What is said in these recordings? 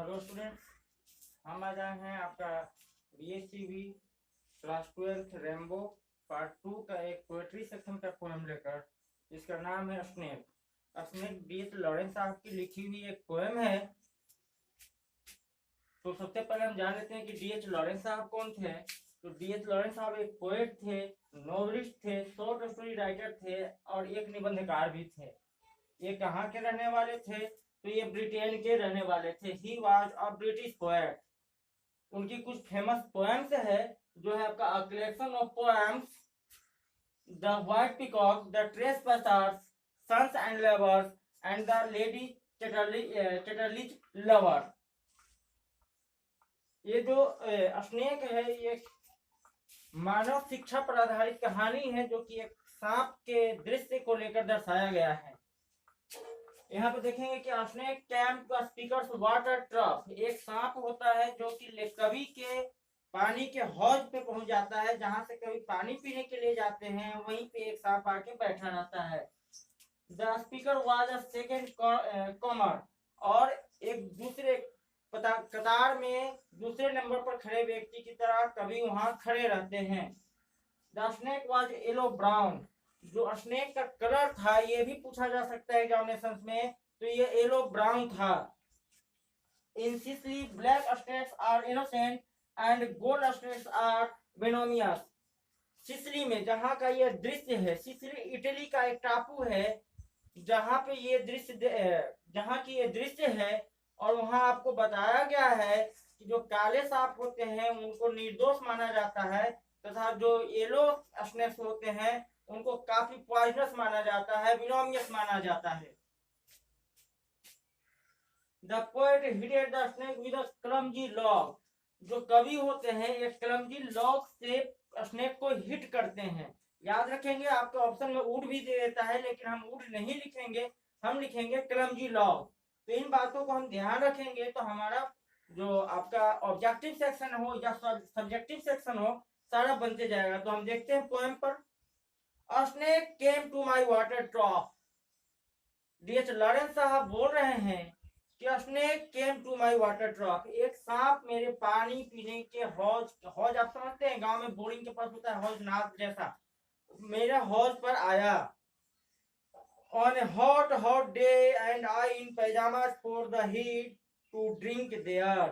Hello students, हम आज आए हैं आपका BSCB क्लास 12 रेम्बो पार्ट 2 का एक पोएट्री सेक्शन का पोएम लेकर, जिसका नाम है स्नेक। Snake D.H. लॉरेंस साहब की लिखी हुई एक पोएम है। तो सबसे पहले हम जान लेते हैं कि D.H. लॉरेंस साहब कौन थे। तो D.H. लॉरेंस साहब एक पोएट थे, नॉवेलिस्ट थे, शॉर्ट स्टोरी राइटर थे और एक निबंधकार भी थे। ये कहाँ के रहने वाले थे? तो ये ब्रिटेन के रहने वाले थे। He was a British poet. उनकी कुछ फेमस पोएम्स है, जो है आपका a collection of poems, the white peacock, the trespassers, sons and lovers and the lady Chatterley's lover. ये जो स्नेक है, ये मानव शिक्षा पर आधारित कहानी है, जो कि एक सांप के दृश्य को लेकर दर्शाया गया है। यहाँ पे देखेंगे कि स्नेक कैम्प का स्पीकर्स वाटर ट्रफ, एक सांप होता है जो कि कवि के पानी के हौज पे पहुंच जाता है, जहां से कभी पानी पीने के लिए जाते हैं, वहीं पे एक सांप आके बैठा रहता है। The speaker was a second comer, और एक दूसरे कतार में दूसरे नंबर पर खड़े व्यक्ति की तरह कवि वहां खड़े रहते हैं। The snake was yellow brown, जो स्नेक का कलर था, ये भी पूछा जा सकता है एग्जामिनेशन में, तो ये येलो ब्राउन था। In Sicily black snakes are innocent and gold snakes are venomous. Sicily में जहां का ये दृश्य है, सिसिली इटली का एक टापू है, जहां पे ये दृश्य, जहां की ये दृश्य है, और वहां आपको बताया गया है कि जो काले सांप होते हैं उनको निर्दोष माना जाता है, तथा जो येलो स्नेक्स होते हैं उनको काफी पॉइजनस माना जाता है, विनोमियस माना जाता है। The poet hitted the snake with a clumsy log, जो कवि होते हैं एक क्लमजी लॉग से स्नेक को हिट करते हैं। याद रखेंगे, आपके ऑप्शन में वुड भी दे देता है, लेकिन हम वुड नहीं लिखेंगे, हम लिखेंगे क्लमजी लॉग। तो इन बातों को हम ध्यान रखेंगे तो हमारा जो आपका ऑब्जेक्टिव सेक्शन हो या सब्जेक्टिव सेक्शन हो, सारा बनते जाएगा। तो हम देखते हैं पोएम पर। A snake came to my water trough. D.H. Lawrence साहब बोल रहे हैं कि snake came to my water trough, एक सांप मेरे पानी पीने के हौज आप समझते हैं, गांव में बोरिंग के पास होता है हौज, नाद जैसा, मेरे हौज पर आया। On a hot day and I in pyjamas for the heat to drink there.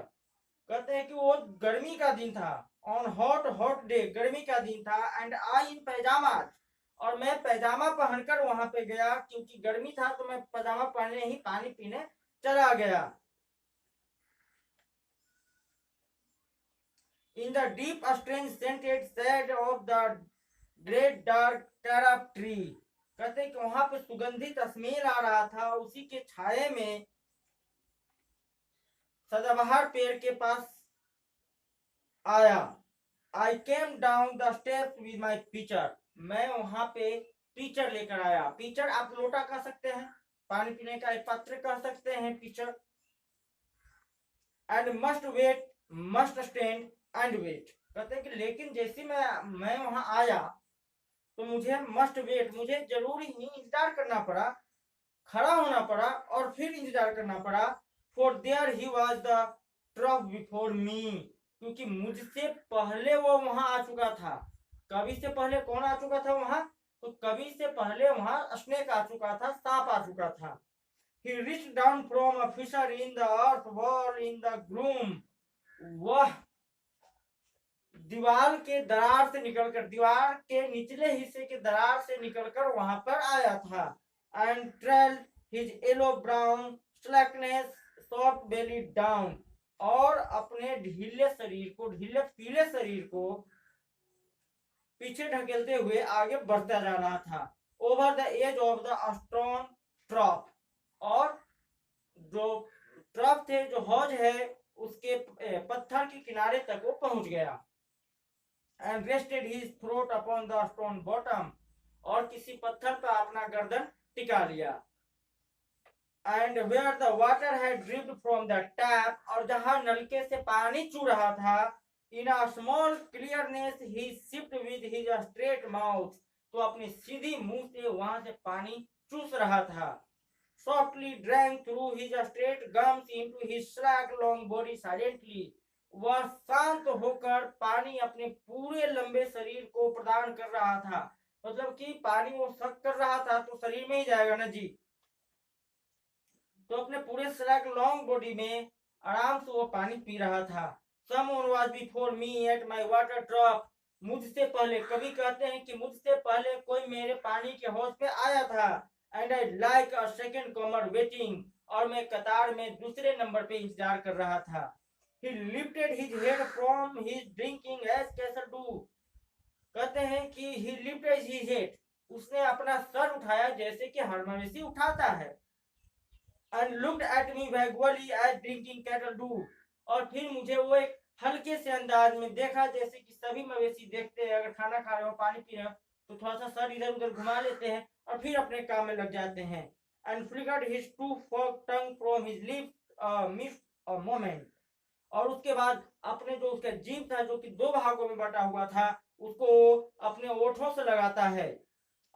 कहते हैं कि वो गर्मी का दिन था। ऑन हॉट डे, गर्मी का दिन था, एंड आई इन पैजामास, और मैं पैजामा पहनकर वहां पे गया, क्योंकि गर्मी था तो मैं पैजामा पहने ही पानी पीने चला गया। In the deep strange scented shade of the great dark carob tree, कहते हैं कि वहां पे सुगंधित स्मेल आ रहा था, उसी के छाये में सदाबहार पेड़ के पास आया। I came down the steps with my pitcher, मैं वहां पे पिचर लेकर आया। पिचर आप लोटा कह सकते हैं, पानी पीने का एक पात्र कह सकते हैं pitcher. And must wait, must stand and wait, कहते हैं कि लेकिन जैसे मैं वहां आया तो मुझे मस्ट वेट, मुझे जरूरी ही इंतजार करना पड़ा, खड़ा होना पड़ा और फिर इंतजार करना पड़ा। For there he was the trough before me, क्योंकि मुझसे पहले वो वहां आ चुका था। कवि से पहले कौन आ चुका था वहां? तो कवि से पहले वहां स्नेक आ चुका था, सांप आ चुका था। He reached down from a fissure in the earth wall in the gloom, वह दीवार के दरार से निकलकर, दीवार के निचले हिस्से के दरार से निकलकर वहां पर आया था। And trailed his yellow brown slackness soft belly down, और अपने ढीले शरीर को, ढीले पीले शरीर को पीछे ढकेलते हुए आगे बढ़ता जा रहा था। Over the edge of the stone trough, और जो ट्रफ थे, जो हौज है, उसके पत्थर के किनारे तक वो पहुंच गया। And rested his throat upon the stone bottom, और किसी पत्थर पर अपना गर्दन टिका लिया। And where the water had dripped from the tap, और जहां नलके से पानी चू रहा था, in a small clearness he sipped with his straight mouth, तो अपनी सीधी मुंह से वहां से पानी चूस रहा था। softly drank through his straight gums into his slack long body silently. वह शांत होकर पानी अपने पूरे लंबे शरीर को प्रदान कर रहा था। मतलब कि पानी वो सक कर रहा था तो शरीर में ही जाएगा ना जी, तो अपने पूरे स्लैक लॉन्ग बॉडी में आराम से वो पानी पी रहा था। Someone was before me at my water trough. मुझसे पहले, कभी कहते हैं कि मुझसे पहले कोई मेरे पानी के हौज पे आया था। And I like a second comer waiting. और मैं कतार में दूसरे नंबर पे इंतजार कर रहा था। He lifted his head from his drinking as cattle do. कहते हैं कि he lifted his head. उसने अपना सर उठाया जैसे कि हर मवेशी उठाता है। And looked at me vaguely as drinking cattle do. और फिर मुझे वो एक हल्के से अंदाज में देखा जैसे कि सभी मवेशी देखते हैं, अगर खाना खा रहे हो पानी पी रहे हो तो थोड़ा सा सर इधर उधर घुमा लेते हैं और फिर अपने काम में लग जाते हैं। And flickered his two forked tongue from his lips missed a moment. और उसके बाद अपने जो उसका जीभ था जो कि दो भागों में बटा हुआ था उसको अपने ओठों से लगाता है,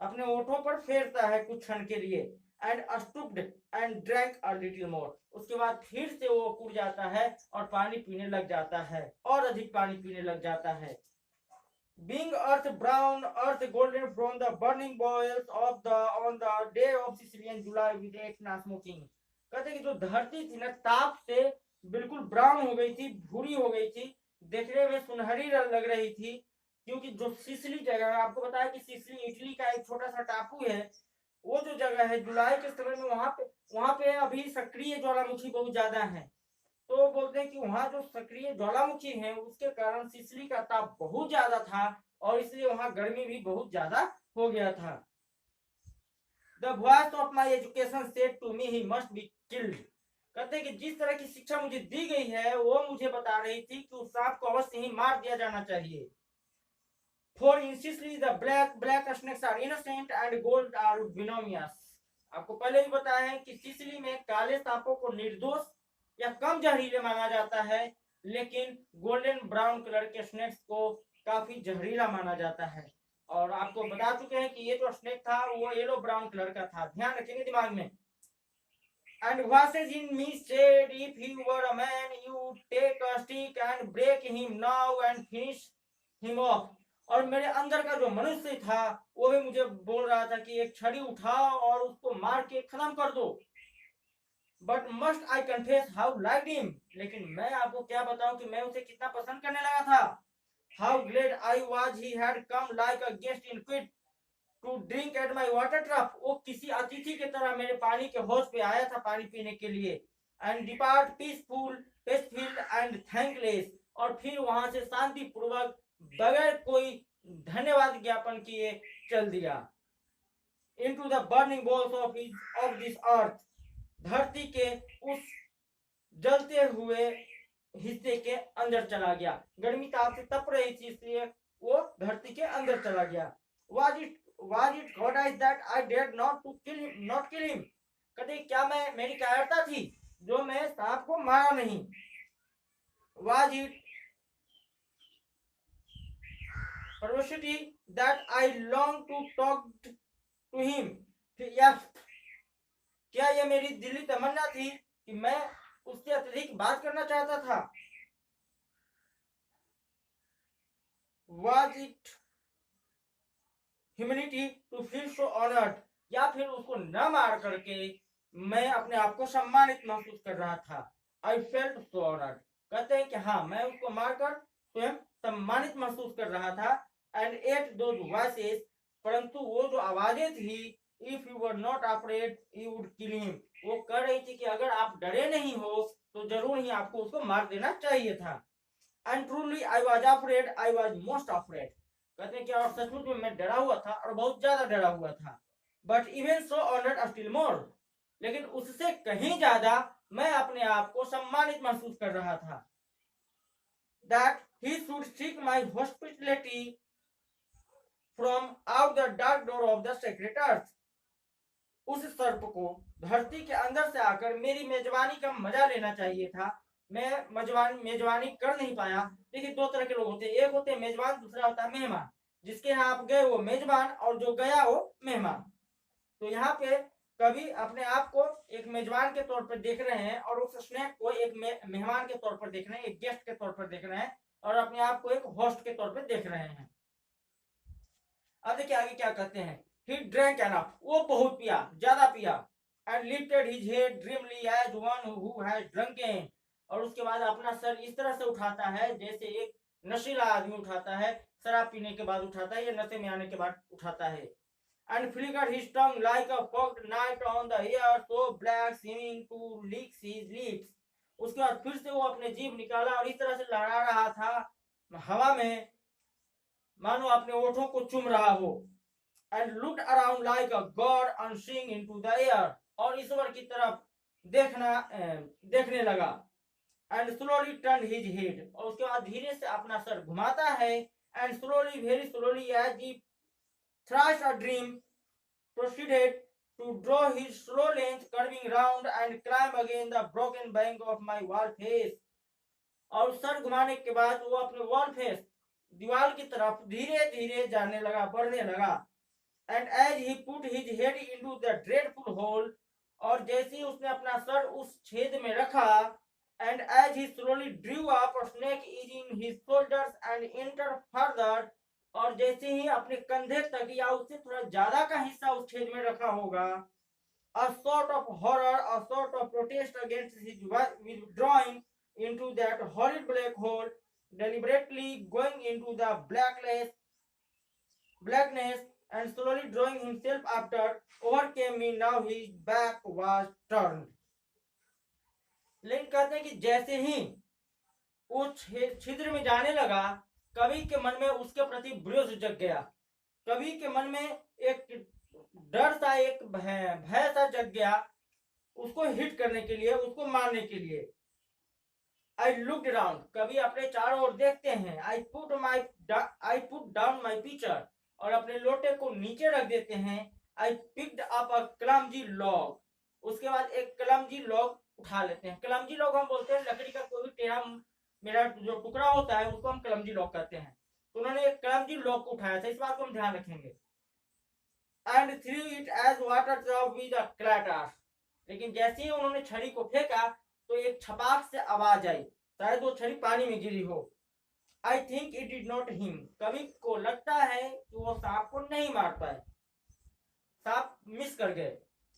अपने ओठों पर फेरता है कुछ क्षण के लिए। And stooped and drank a little more. उसके बाद फिर से वो कूद जाता है और पानी पीने लग जाता है, और अधिक पानी पीने लग जाता है। Being earth brown, earth golden from the burning boils of the on the day of Sicilian July with a smoking. कहते कि जो धरती थी ना ताप से बिल्कुल ब्राउन हो गई थी, भूरी हो गई थी, देखने में सुनहरी लग रही थी, क्योंकि जो सिसिली जगह है, आपको बताया कि सिसिली इटली का एक छोटा सा टापू है, वो जो जगह है जुलाई के समय में वहां पे अभी सक्रिय ज्वालामुखी बहुत ज्यादा है। तो बोलते हैं कि वहां जो सक्रिय ज्वालामुखी है उसके कारण सिसिली का ताप बहुत ज्यादा था और इसलिए वहां गर्मी भी बहुत ज्यादा हो गया था। The voice of my education said to me he must be killed. कहते हैं कि जिस तरह की शिक्षा मुझे दी गई है वो मुझे बता रही थी कि उस सांप को अवश्य ही मार दिया जाना चाहिए। For in Sicily the black snakes are innocent and gold are venomous. आपको पहले भी बताया है कि सिसिली में काले सांपों को निर्दोष या कम जहरीले माना जाता है, लेकिन गोल्डन ब्राउन कलर के स्नेक्स को काफी जहरीला माना जाता है। और आपको बता चुके हैं कि ये जो स्नेक था वो येलो ब्राउन कलर का था, ध्यान रखेंगे दिमाग में। And voices in me said, if he were a man, you would take a stick and break him now and finish him off. और मेरे अंदर का जो मनुष्य था वो भी मुझे बोल रहा था कि एक छड़ी उठाओ और उसको मार के खत्म कर दो। But must I confess how liked him? लेकिन मैं आपको क्या बताऊं कि मैं उसे कितना पसंद करने लगा था। How glad I was he had come like a guest in quit to drink at my water trough. वो किसी अतिथि की तरह मेरे पानी के हौज पे आया था पानी पीने के लिए। And depart peaceful, peaceful and thankless. और फिर वहां से शांति पूर्वक बगैर कोई धन्यवाद ज्ञापन किए चल दिया। Into the burning balls of this earth. धरती के उस जलते हुए हिस्से के अंदर चला गया। गर्मी ताप से तप रही थी इसलिए वो धरती के अंदर चला गया। Was it goddess that I dared not kill him? कहते क्या मेरी कायरता थी जो मैं सांप को मारा नहीं। Was it perversity that I longed to talk to him? क्या यह मेरी दिली तमन्ना थी कि मैं उससे अत्यधिक बात करना चाहता था। Was it humility to feel so honored? या फिर उसको न मार करके मैं अपने आप को सम्मानित महसूस कर रहा था। I felt so honored. कहते हैं कि हाँ मैं उसको मारकर स्वयं सम्मानित महसूस कर रहा था। And at those voices, परंतु वो जो आवाजें थी, if you were not afraid, you would kill him. वो कह रही थी कि अगर आप डरे नहीं हो तो जरूर ही आपको उसको मार देना चाहिए था। And truly I was afraid, I was most afraid. कहते हैं कि और सचमुच में मैं डरा हुआ था और बहुत ज्यादा डरा हुआ था। But even so honored still more. लेकिन उससे कहीं ज्यादा मैं अपने आप को सम्मानित महसूस कर रहा था। That he should seek my hospitality from out the dark door of the sacred earth. उस सर्प को धरती के अंदर से आकर मेरी मेजबानी का मजा लेना चाहिए था। मैं मेजबानी कर नहीं पाया। देखिए दो तरह के लोग होते हैं, एक होते हैं मेजबान, दूसरा होता है मेहमान। जिसके यहाँ आप गए वो मेजबान और जो गया वो मेहमान। तो यहाँ पे कभी अपने आप को एक मेजबान के तौर पर देख रहे हैं और उस स्नेक को एक मेहमान के तौर पर देख रहे हैं, एक गेस्ट के तौर पर देख रहे हैं और अपने आप को एक होस्ट के तौर पर देख रहे हैं। अब देखिए आगे क्या कहते हैं। ही ड्रैंक एनफ, वो बहुत पिया, ज्यादा पिया। And lifted his head dreamily as one who has drunken, और उसके बाद अपना सर इस तरह से उठाता है जैसे एक नशीला आदमी उठाता है, शराब पीने के बाद उठाता है या नशे में आने के बाद उठाता है। And flickered his tongue like a fogged night on the air, so black seeming to lick his lips. उसके बाद फिर से वो अपने जीभ निकाला और इस तरह से लहरा रहा था हवा में मानो अपने ओठों को चूम रहा हो। And looked around like a god unseeing into the air, और ईश्वर की तरफ देखने लगा। And slowly turned his head, और उसके बाद धीरे से अपना सर घुमाता है। And slowly, very slowly, as if thrice a dream, proceeded to draw his slow length curving round and climb again the broken bank of my wall face. और sir घुमाने के बाद वो अपने वॉल फेस दीवार की तरफ धीरे धीरे जाने लगा, बढ़ने लगा। And as he put his head into the dreadful hole, और जैसे ही उसने अपना सर उस छेद में रखा, and as he slowly drew up a snake eating his shoulders and entered further, और जैसे ही अपने कंधे तक या उससे थोड़ा ज्यादा का हिस्सा उस छेद में रखा होगा, a sort of horror, a sort of protest against his withdrawing into that horrid black hole, deliberately going into the blackness and slowly drawing himself after, overcame me. Now his back was turned. लेकिन कहते हैं कि जैसे ही वो छिद्र में जाने लगा, कवि के मन में उसके प्रति विरोध जग गया। कवि के मन में एक डर सा, एक भय सा जग गया उसको हिट करने के लिए, उसको मारने के लिए। आई लुक्ड अराउंड, कवि अपने चारों ओर देखते हैं। I put down my pitcher, और अपने लोटे को नीचे रख देते हैं। I picked up a clumsy log, उसके बाद एक क्लमजी लॉग उठा लेते हैं। क्लमजी लॉग हम बोलते हैं लकड़ी का कोई भी टेढ़ा मेरा जो टुकड़ा होता है उसको हम क्लमजी लॉग कहते हैं। तो उन्होंने एक क्लमजी लॉग को उठाया था, इस बात को हम ध्यान रखेंगे। And threw it as water drop with a clatter, लेकिन जैसे ही उन्होंने छड़ी को फेंका तो एक छपाक से आवाज आई, शायद वो छड़ी पानी में गिरी हो। I think it did not him, कवि को लगता है कि वो सांप को नहीं मार पाए, सांप मिस कर गए।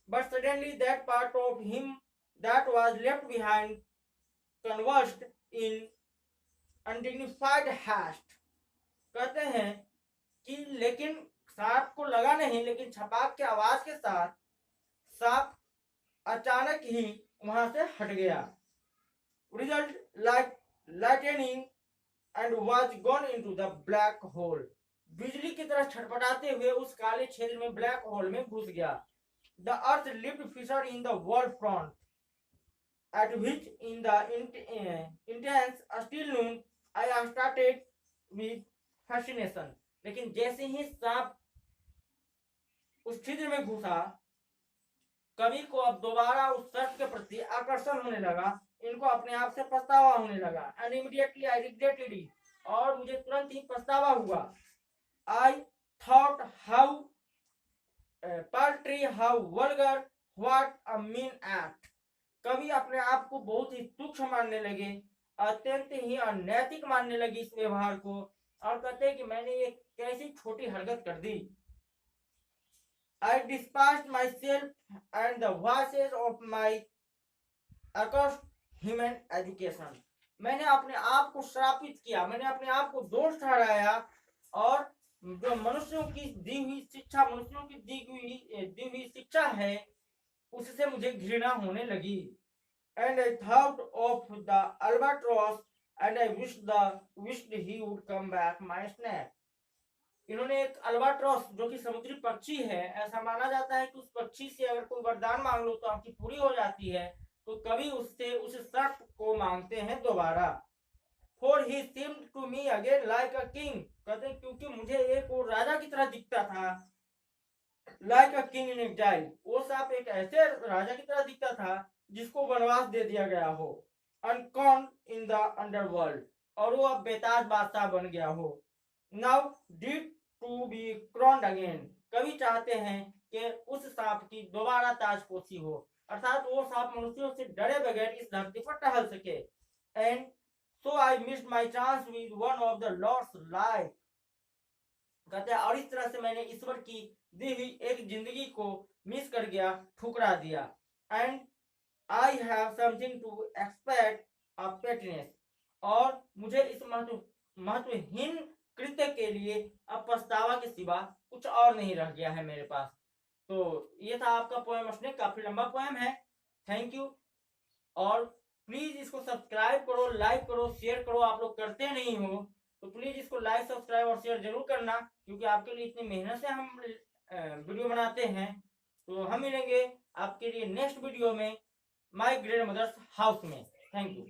But suddenly that part of him that was left behind conversed in undignified heist. कहते हैं कि लेकिन सांप को लगा नहीं, लेकिन छपाक के आवाज के साथ सांप अचानक ही वहां से हट गया। Result lightning and was gone into the black hole, बिजली की तरह छटपटाते हुए उस काले छेद में, ब्लैक होल में घुस गया। The earth lipped fissure in the wall front at which in the intense still noon I started with fascination. लेकिन जैसे ही सांप उस छिद्र में घुसा, कवि को अब दोबारा उस सर्प के प्रति आकर्षण होने लगा, इनको अपने आप से पछतावा होने लगा। And immediately I regretted it, और मुझे तुरंत ही पछतावा हुआ। I thought how paltry, how vulgar, what a mean act. कवि अपने आप को बहुत ही तुच्छ मानने लगे, अत्यंत ही अनैतिक मानने लगी इस व्यवहार को, और कहते हैं कि मैंने ये कैसी छोटी हरकत कर दी। I despised myself and the voices of my accursed human education. मैंने अपने आप को श्रापित किया, मैंने अपने आप को दोष ठहराया, और जो मनुष्यों की दी हुई शिक्षा, मनुष्यों की दी हुई शिक्षा है, उससे मुझे घृणा होने लगी। And I thought of the albatross and I wished he would come back my snake. इन्होंने एक अल्बाट्रॉस जो कि समुद्री पक्षी है, ऐसा माना जाता है कि उस पक्षी से अगर कोई वरदान मांग लो तो आपकी पूरी हो जाती है, तो कभी उससे उस सर्प को मांगते हैं दोबारा। For he seemed to me again like a king, कहते हैं क्योंकि मुझे एक और राजा की तरह दिखता था। Like a king in exile, वो सांप एक ऐसे राजा की तरह दिखता था जिसको वनवास दे दिया गया हो। Unconned in the underworld, और वो अब बेताज बादशाह बन गया हो। Now did to be crowned again, कवि चाहते हैं कि उस सांप की दोबारा ताजपोशी हो, अर्थात वो सांप मनुष्यों से डरे बगैर इस धरती पर टहल सके। And so I missed my chance with one of the lords life. कहते हैं और इस तरह से मैंने ईश्वर की दी हुई एक जिंदगी को मिस कर गया, ठुकरा दिया। And I have something to expect of pettiness, और मुझे इस महत्वहीन कृत्य के लिए अब पछतावा के सिवा कुछ और नहीं रह गया है मेरे पास। तो ये था आपका पोएम स्नेक, काफी लंबा पोएम है। Thank you. और प्लीज इसको सब्सक्राइब करो, लाइक करो, शेयर करो। आप लोग करते नहीं हो तो प्लीज इसको लाइक, सब्सक्राइब और शेयर जरूर करना, क्योंकि आपके लिए इतनी मेहनत से हम वीडियो बनाते हैं। तो हम मिलेंगे आपके लिए नेक्स्ट वीडियो में माय ग्रेट मदर्स हाउस में। Thank you.